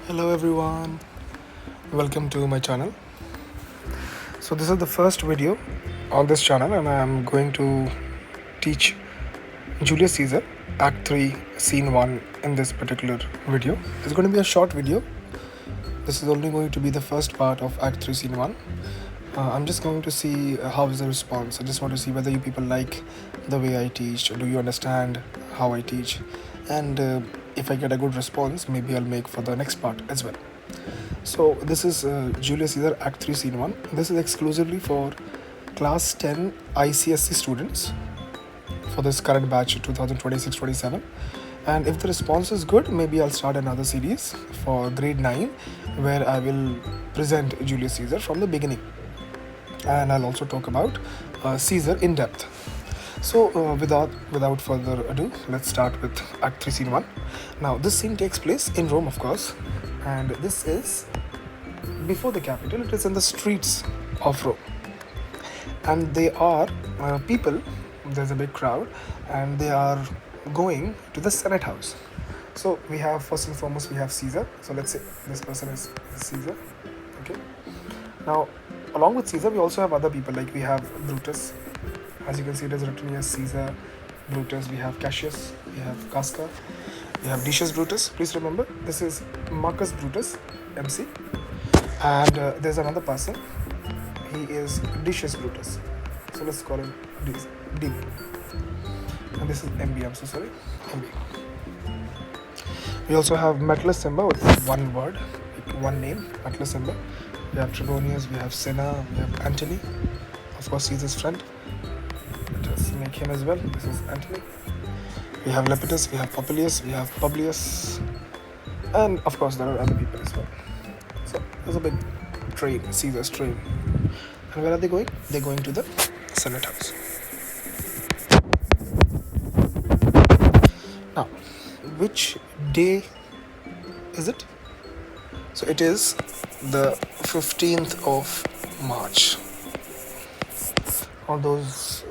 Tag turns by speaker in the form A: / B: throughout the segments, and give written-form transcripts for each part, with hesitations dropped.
A: Hello everyone, welcome to my channel. So this is the first video on this channel and I am going to teach Julius Caesar Act 3 Scene 1 in this particular video. It's going to be a short video. This is only going to be the first part of Act 3 Scene 1. I'm just going to see how is the response. I just want to see whether you people like the way I teach, or do you understand how I teach, and if I get a good response, maybe I'll make for the next part as well. So this is Julius Caesar Act 3 Scene 1. This is exclusively for Class 10 ICSE students for this current batch 2026-27. And if the response is good, maybe I'll start another series for grade 9 where I will present Julius Caesar from the beginning. And I'll also talk about Caesar in depth. So without further ado, let's start with Act 3 Scene 1. Now this scene takes place in Rome, of course, and this is before the capital. It is in the streets of Rome, and they are people. There's a big crowd and they are going to the Senate house. So we have, first and foremost, we have Caesar. So let's say this person is Caesar. Okay, now along with Caesar we also have other people, like we have Brutus. As you can see, it is written here Caesar, Brutus. We have Cassius, we have Casca, we have Decius Brutus. Please remember, this is Marcus Brutus, MC. And there's another person, he is Decius Brutus. So let's call him DB. And this is MB, I'm so sorry, MB. We also have Metellus Simba with one word, one name, Metellus Simba. We have Trebonius, we have Cinna, we have Antony, of course Caesar's friend. Let us make him as well. This is Antony. We have Lepidus, we have Popilius, we have Publius, and of course there are other people as well. So there's a big train, Caesar's train. And where are they going? They're going to the Senate house. Now, which day is it? So it is the 15th of March. All those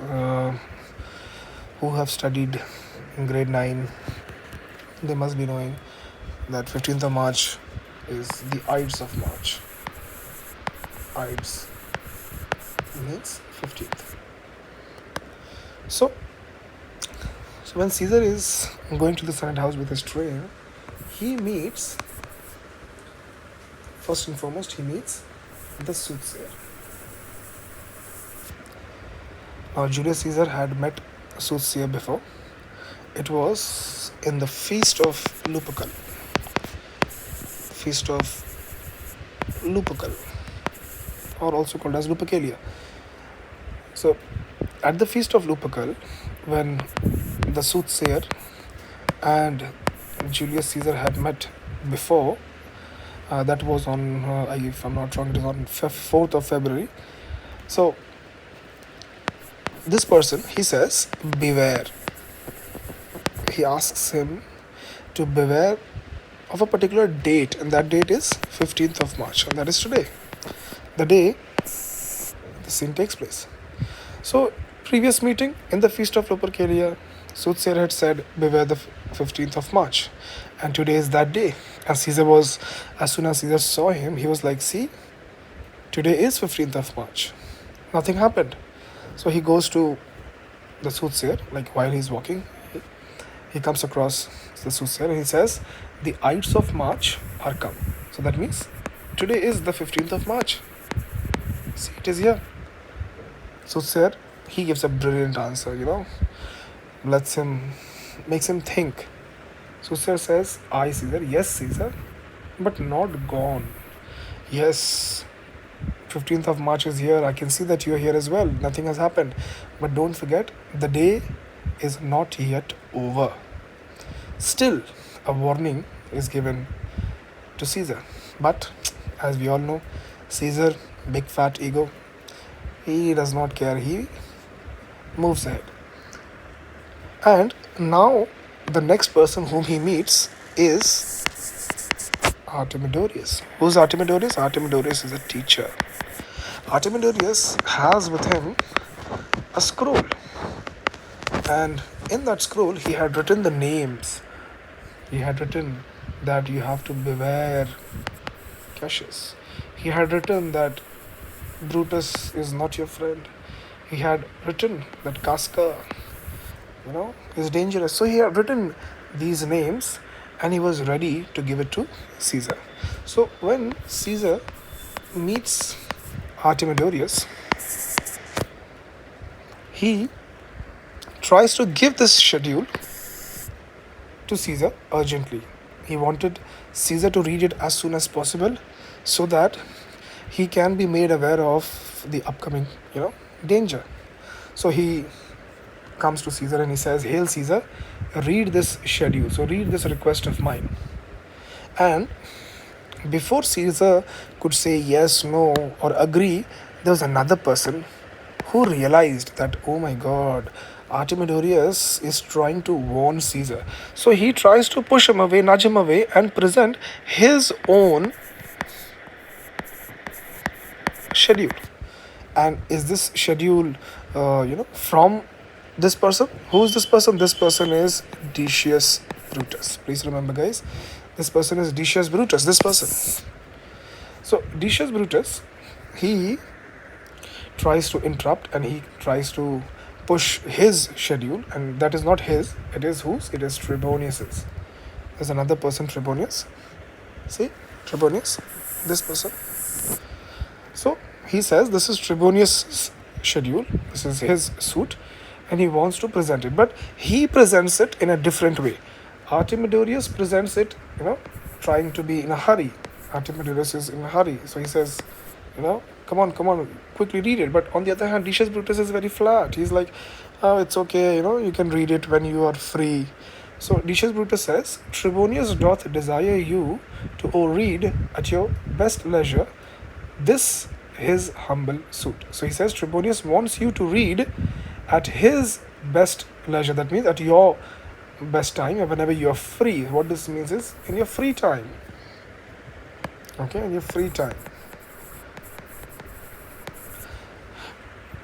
A: who have studied in grade 9, they must be knowing that 15th of March is the Ides of March. Ides means 15th. So when Caesar is going to the Senate house with his train, he meets, first and foremost, he meets the soothsayer. Now Julius Caesar had met a soothsayer before. It was in the Feast of Lupercal. Feast of Lupercal, or also called as Lupercalia. So at the Feast of Lupercal, when the soothsayer and Julius Caesar had met before, that was on, if I'm not wrong, it is on 4th of February. So this person, he says, beware. He asks him to beware of a particular date, and that date is 15th of March, and that is today, the day the scene takes place. So previous meeting in the Feast of Lupercalia, soothsayer had said beware the 15th of March, and today is that day. And Caesar was, as soon as Caesar saw him, he was like, see, today is 15th of March. Nothing happened. So he goes to the soothsayer, like while he's walking, he comes across the soothsayer and he says, the Ides of March are come. So that means today is the 15th of March. See, it is here. Soothsayer, he gives a brilliant answer, makes him think. Soothsayer says, I, Caesar, yes, Caesar, but not gone. Yes, 15th of March is here. I can see that you are here as well. Nothing has happened. But don't forget, the day is not yet over. Still, a warning is given to Caesar. But, as we all know, Caesar, big fat ego, he does not care. He moves ahead. And now, the next person whom he meets is Artemidorus. Who's Artemidorus? Artemidorus is a teacher. Artemidorus has with him a scroll, and in that scroll he had written the names, he had written that you have to beware Cassius. He had written that Brutus is not your friend. He had written that Casca, is dangerous. So he had written these names and he was ready to give it to Caesar. So when Caesar meets Artemidorus, he tries to give this schedule to Caesar urgently. He wanted Caesar to read it as soon as possible so that he can be made aware of the upcoming, danger. So he comes to Caesar and he says, "Hail Caesar, read this schedule. So read this request of mine." And before Caesar could say yes, no, or agree, there was another person who realized that, oh my god, Artemidorus is trying to warn Caesar. So he tries to push him away, nudge him away, and present his own schedule. And is this schedule, from this person? Who is this person? This person is Decius Brutus. Please remember, guys, this person is Decius Brutus. This person. So Decius Brutus, he tries to interrupt and he tries to push his schedule, and that is not his, it is whose? It is Trebonius's. There's another person, Trebonius. See, Trebonius, this person. So he says this is Trebonius' schedule, this is his suit, and he wants to present it, but he presents it in a different way. Artemidorus presents it, trying to be in a hurry. Artemidorus is in a hurry, so he says, come on, quickly read it. But on the other hand, Decius Brutus is very flat. He's like, oh, it's okay, you can read it when you are free. So Decius Brutus says, Trebonius doth desire you to read at your best leisure this his humble suit. So he says Trebonius wants you to read at his best leisure. That means at your best time, whenever you are free. What this means is in your free time. Okay, in your free time.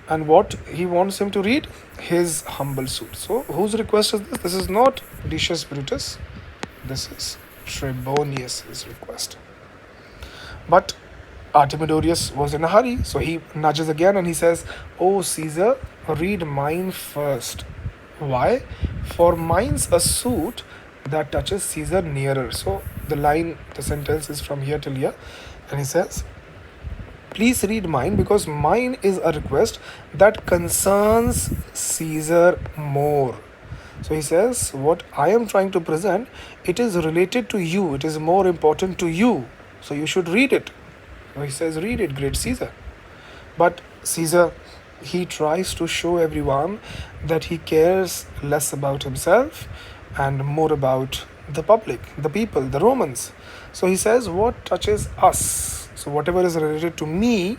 A: And what he wants him to read? His humble suit. So whose request is this? This is not Decius Brutus. This is Trebonius' request. But Artemidorus was in a hurry, so he nudges again and he says, "Oh Caesar, read mine first." Why? For mine's a suit that touches Caesar nearer. So the sentence is from here till here, and he says, please read mine because mine is a request that concerns Caesar more. So he says, what I am trying to present, it is related to you, it is more important to you, so you should read it. So he says, read it, great Caesar. But Caesar, he tries to show everyone that he cares less about himself and more about the public, the people, the Romans. So he says, what touches us, so whatever is related to me,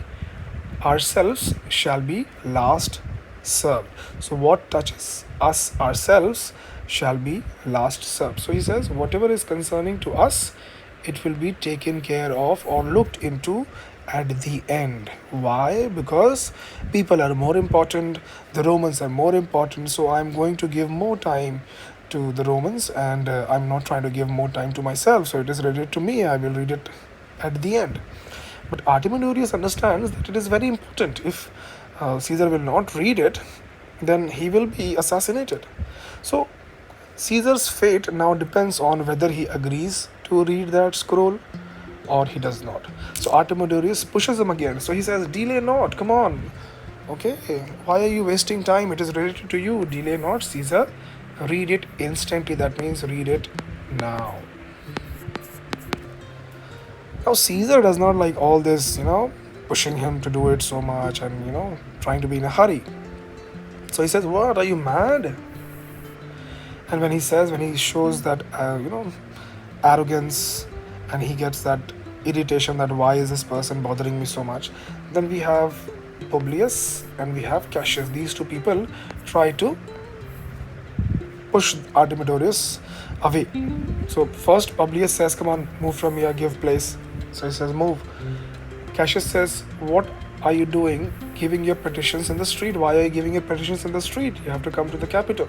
A: ourselves, shall be last served. So what touches us, ourselves, shall be last served. So he says, whatever is concerning to us, it will be taken care of or looked into at the end. Why? Because people are more important, the Romans are more important, so I'm going to give more time to the Romans, and I'm not trying to give more time to myself, so it is related to me, I will read it at the end. But Artemidorus understands that it is very important. If Caesar will not read it, then he will be assassinated. So Caesar's fate now depends on whether he agrees to read that scroll or he does not. So Artemidorus pushes him again. So he says, delay not, come on. Okay, why are you wasting time? It is related to you. Delay not, Caesar. Read it instantly. That means read it now. Now Caesar does not like all this, pushing him to do it so much and, trying to be in a hurry. So he says, what, are you mad? And when he shows that, arrogance, and he gets that irritation that why is this person bothering me so much, then we have Publius and we have Cassius. These two people try to push Artemidorus away. So first Publius says, come on, move from here, give place. So he says, move. Cassius says, what are you doing giving your petitions in the street? Why are you giving your petitions in the street? You have to come to the capital.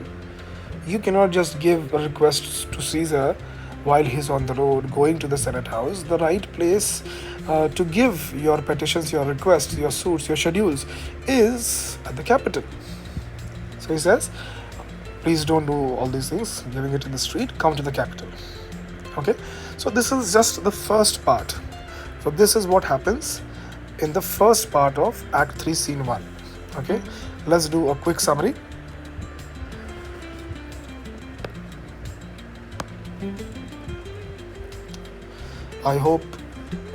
A: You cannot just give a request to Caesar while he's on the road going to the Senate House, the right place to give your petitions, your requests, your suits, your schedules is at the Capitol. So he says, please don't do all these things, giving it in the street, come to the Capitol. Okay, so this is just the first part. So this is what happens in the first part of Act 3, Scene 1. Okay, let's do a quick summary. I hope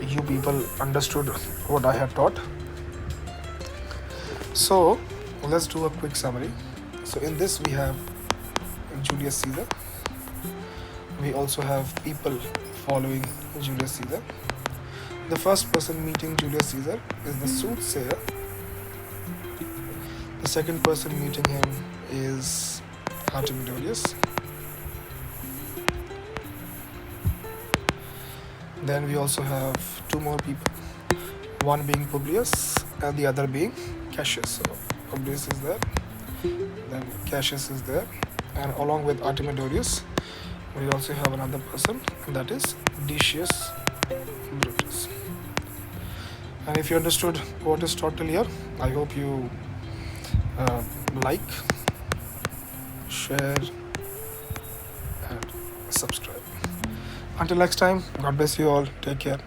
A: you people understood what I have taught. So let's do a quick summary. So in this we have Julius Caesar. We also have people following Julius Caesar. The first person meeting Julius Caesar is the soothsayer. The second person meeting him is Julius. Then we also have two more people, one being Publius and the other being Cassius. So Publius is there, then Cassius is there, and along with Julius, we also have another person, and that is Decius Brutus. And if you understood what is taught till here, I hope you like, share, and subscribe. Until next time, God bless you all. Take care.